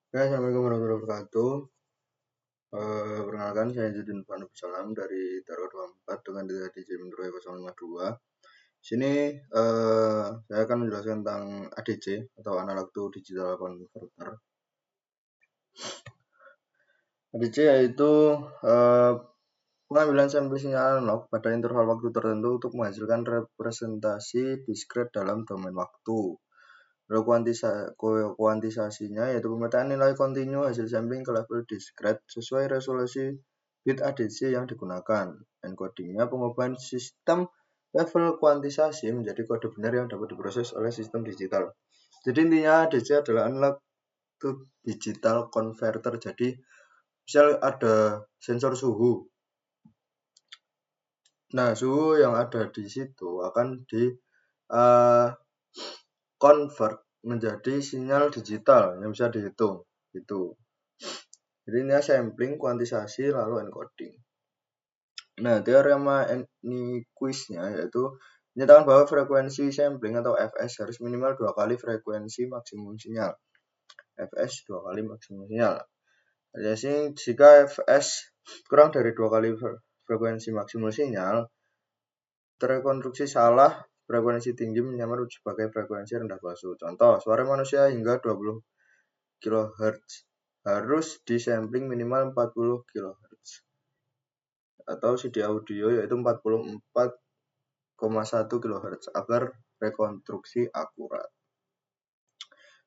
Oke, Assalamualaikum warahmatullahi wabarakatuh. Perkenalkan, saya Judin Fanu Salam dari Darul 24 dengan data DJ Mentro 052. Sini saya akan menjelaskan tentang ADC atau Analog to Digital Converter. ADC yaitu pengambilan sampel sinyal analog pada interval waktu tertentu untuk menghasilkan representasi diskret dalam domain waktu. Lalu kuantisasinya yaitu pemetaan nilai kontinu hasil sampling ke level diskret sesuai resolusi bit ADC yang digunakan. Encodingnya pengubahan sistem level kuantisasi menjadi kode benar yang dapat diproses oleh sistem digital. Jadi intinya ADC adalah analog to digital converter. Jadi misal ada sensor suhu. Nah, suhu yang ada di situ akan di convert menjadi sinyal digital yang bisa dihitung gitu. Jadi ini sampling, kuantisasi, lalu encoding. Nah, teorema Nyquist-nya yaitu menyatakan bahwa frekuensi sampling atau Fs harus minimal 2 kali frekuensi maksimum sinyal. Fs 2 kali maksimum sinyal. Jadi jika Fs kurang dari 2 kali frekuensi maksimum sinyal, terkonstruksi salah. Frekuensi tinggi menyamar sebagai frekuensi rendah palsu. Contoh, suara manusia hingga 20 kHz harus disampling minimal 40 kHz. Atau CD audio yaitu 44,1 kHz agar rekonstruksi akurat.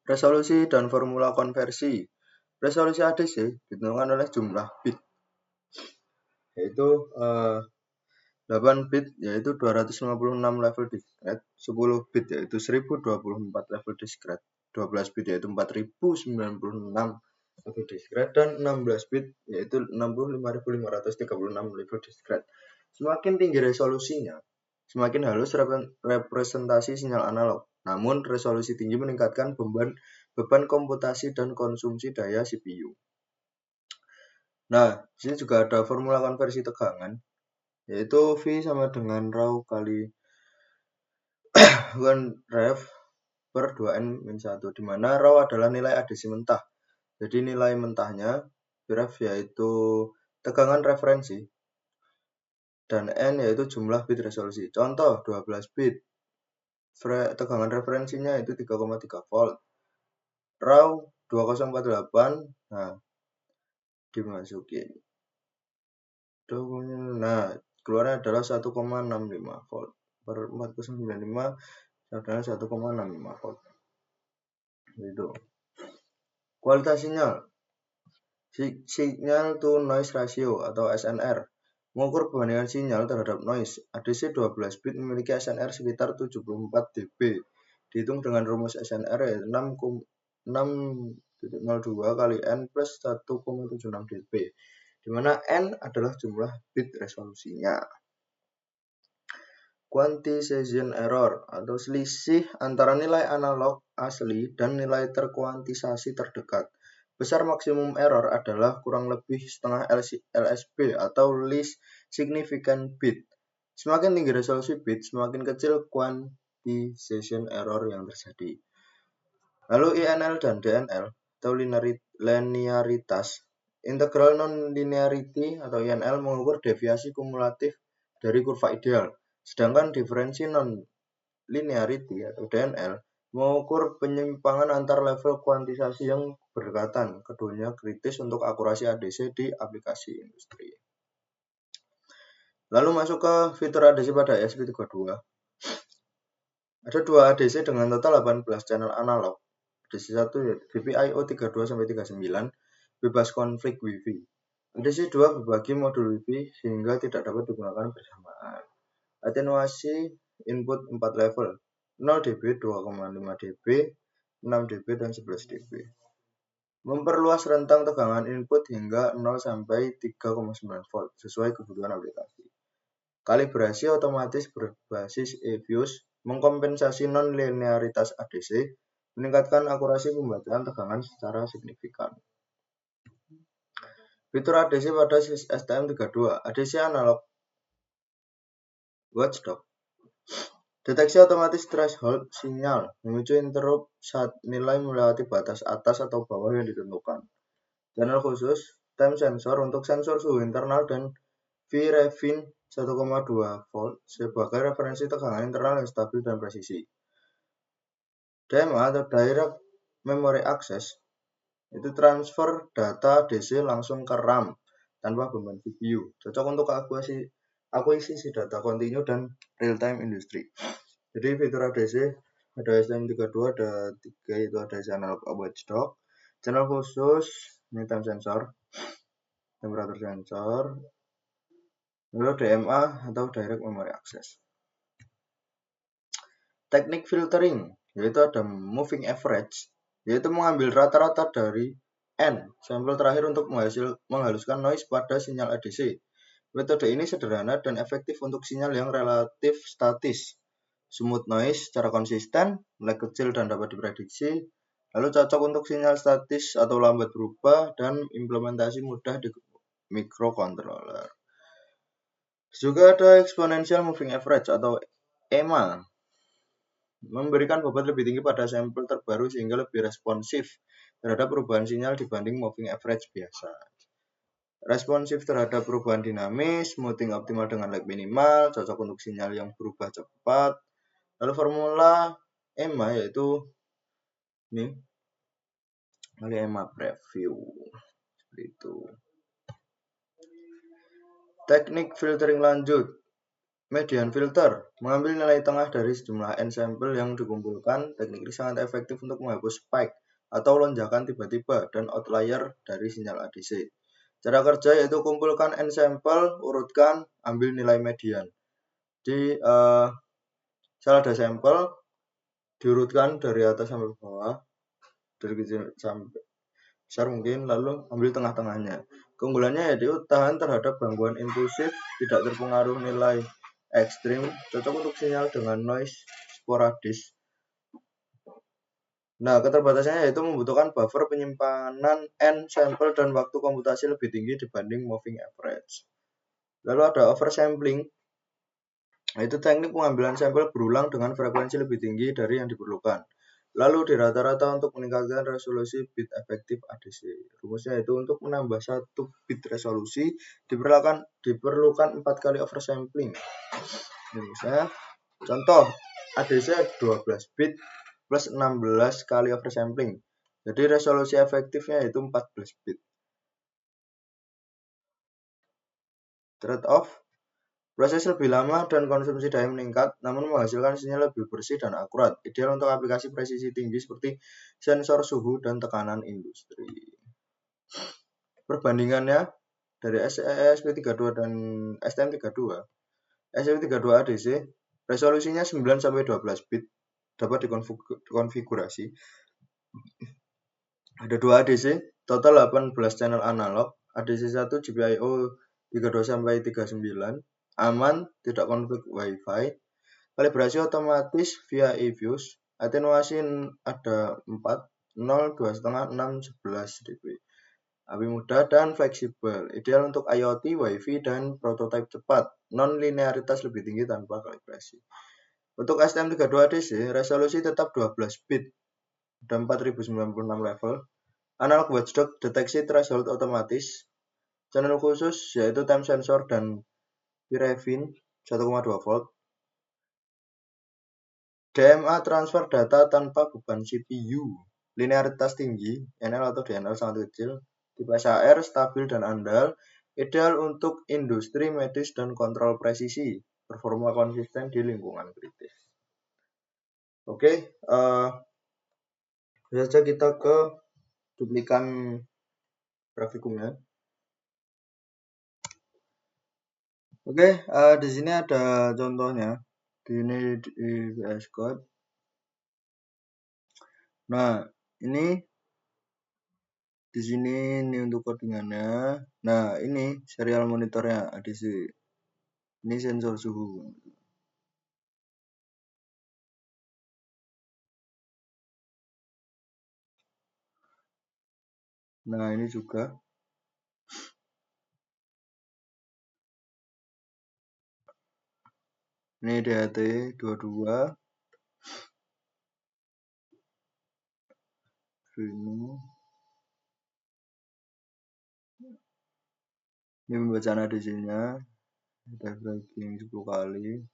Resolusi dan formula konversi. Resolusi ADC ditentukan oleh jumlah bit, yaitu 8 bit yaitu 256 level diskret, 10 bit yaitu 1024 level diskret, 12 bit yaitu 4096 level diskret, dan 16 bit yaitu 65536 level diskret. Semakin tinggi resolusinya, semakin halus representasi sinyal analog. Namun resolusi tinggi meningkatkan beban komputasi dan konsumsi daya CPU. Nah, di sini juga ada formula konversi tegangan, yaitu V sama dengan rho kali 1 ref per 2n-1, di mana rho adalah nilai ADC mentah. Jadi nilai mentahnya ref yaitu tegangan referensi dan n yaitu jumlah bit resolusi. Contoh 12 bit. Tegangan referensinya itu 3,3 volt. Rho 2048. Nah, dimasukin. Nah, keluarnya adalah 1,65 volt per 4095 adalah 1,65 volt. Itu. Kualitas sinyal. Signal to noise ratio atau SNR mengukur perbandingan sinyal terhadap noise. ADC 12 bit memiliki SNR sekitar 74 dB. Dihitung dengan rumus SNR yaitu 6,02 kali N plus 1,76 dB, di mana N adalah jumlah bit resolusinya. Quantization error atau selisih antara nilai analog asli dan nilai terkuantisasi terdekat. Besar maksimum error adalah kurang lebih setengah LSB atau least significant bit. Semakin tinggi resolusi bit, semakin kecil quantization error yang terjadi. Lalu INL dan DNL atau linearitas. Integral non-linearity atau INL mengukur deviasi kumulatif dari kurva ideal. Sedangkan diferensi non-linearity atau DNL mengukur penyimpangan antar level kuantisasi yang berdekatan. Keduanya kritis untuk akurasi ADC di aplikasi industri. Lalu masuk ke fitur ADC pada ESP32. Ada dua ADC dengan total 18 channel analog. ADC 1 yaitu GPIO 32-39 bebas konflik Wi-Fi. ADC 2 berbagi modul Wi-Fi sehingga tidak dapat digunakan bersamaan. Atenuasi input 4 level, 0 dB, 2,5 dB, 6 dB, dan 11 dB. Memperluas rentang tegangan input hingga 0 sampai 3,9 volt sesuai kebutuhan aplikasi. Kalibrasi otomatis berbasis eFuse mengkompensasi non-linearitas ADC, meningkatkan akurasi pembacaan tegangan secara signifikan. Fitur ADC pada STM32, ADC analog watchdog. Deteksi otomatis threshold sinyal memicu interrupt saat nilai melewati batas atas atau bawah yang ditentukan. Channel khusus, time sensor untuk sensor suhu internal dan Vrefin 1,2 volt sebagai referensi tegangan internal yang stabil dan presisi. DMA atau Direct Memory Access itu transfer data DC langsung ke RAM tanpa beban CPU. Cocok untuk akuisisi data kontinu dan real-time industri. Jadi fitur ADC ada STM32, ada 3 itu ada channel watchdog, channel khusus, ini time sensor, temperatur sensor, lalu DMA atau Direct Memory Access. Teknik filtering yaitu ada moving average, yaitu mengambil rata-rata dari N sampel terakhir untuk menghaluskan noise pada sinyal ADC. Metode ini sederhana dan efektif untuk sinyal yang relatif statis. Smooth noise secara konsisten, lag kecil dan dapat diprediksi, lalu cocok untuk sinyal statis atau lambat berubah, dan implementasi mudah di microcontroller. Juga ada exponential moving average atau EMA, memberikan bobot lebih tinggi pada sampel terbaru sehingga lebih responsif terhadap perubahan sinyal dibanding moving average biasa. Responsif terhadap perubahan dinamis, smoothing optimal dengan lag minimal, cocok untuk sinyal yang berubah cepat. Lalu formula EMA yaitu ini, kali EMA preview seperti itu. Teknik filtering lanjut, median filter, mengambil nilai tengah dari sejumlah N sampel yang dikumpulkan. Teknik ini sangat efektif untuk menghapus spike atau lonjakan tiba-tiba dan outlier dari sinyal ADC. Cara kerja yaitu kumpulkan N sampel, urutkan, ambil nilai median. Jadi salah ada sampel, diurutkan dari atas sampai bawah, dari kecil sampai besar mungkin, lalu ambil tengah-tengahnya. Keunggulannya yaitu tahan terhadap gangguan impulsif, tidak terpengaruh nilai ekstrim, cocok untuk sinyal dengan noise sporadis. Nah, keterbatasannya yaitu membutuhkan buffer penyimpanan N sampel dan waktu komputasi lebih tinggi dibanding moving average. Lalu ada oversampling, yaitu teknik pengambilan sampel berulang dengan frekuensi lebih tinggi dari yang diperlukan. Lalu di rata-rata untuk meningkatkan resolusi bit efektif ADC. Rumusnya itu untuk menambah 1 bit resolusi diperlukan 4 kali oversampling. Ini misalnya contoh ADC 12 bit plus 16 kali oversampling. Jadi resolusi efektifnya itu 14 bit. Trade-off, proses lebih lama dan konsumsi daya meningkat, namun menghasilkan sinyal lebih bersih dan akurat. Ideal untuk aplikasi presisi tinggi seperti sensor suhu dan tekanan industri. Perbandingannya dari ESP32 dan STM32. STM32 ADC resolusinya 9-12 bit, dapat dikonfigurasi. Ada 2 ADC, total 18 channel analog. ADC 1 GPIO 32-39, aman, tidak konflik Wi-Fi. Kalibrasi otomatis via eFuse. Atenuasi ada 4, 0, 2,5, 6, 11 dB. Api mudah dan fleksibel. Ideal untuk IoT, Wi-Fi, dan prototipe cepat. Non-linearitas lebih tinggi tanpa kalibrasi. Untuk STM32 ADC, resolusi tetap 12 bit dan 4096 level. Analog watchdog, deteksi threshold otomatis. Channel khusus yaitu time sensor dan Vrefin 1,2 volt. DMA transfer data tanpa beban CPU. Linearitas tinggi, NL atau DNL sangat kecil. Tipe SAR stabil dan andal. Ideal untuk industri, medis, dan kontrol presisi. Performa konsisten di lingkungan kritis. Oke, saja kita ke duplikan grafikumnya. Oke, di sini ada contohnya. Ini di VS Code. Nah, ini di sini ini untuk codingannya. Nah, ini serial monitornya ADC. Ini sensor suhu. Nah, ini juga. Ini DHT 22. Ini membaca nadisinya. Kita breaking 10 kali.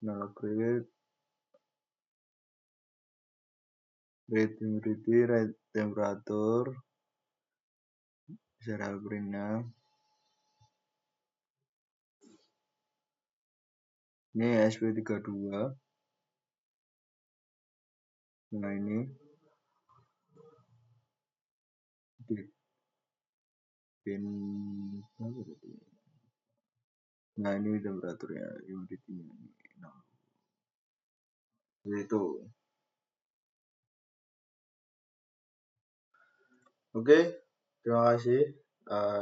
Nol grid. Rate humidity, rate temperatur. Serial printnya. Ini SP32. Nah ini di pin. Nah ini temperaturnya, humidity-nya. Nah, itu. Oke, terima kasih.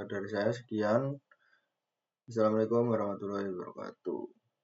Dari saya sekian. Assalamualaikum warahmatullahi wabarakatuh.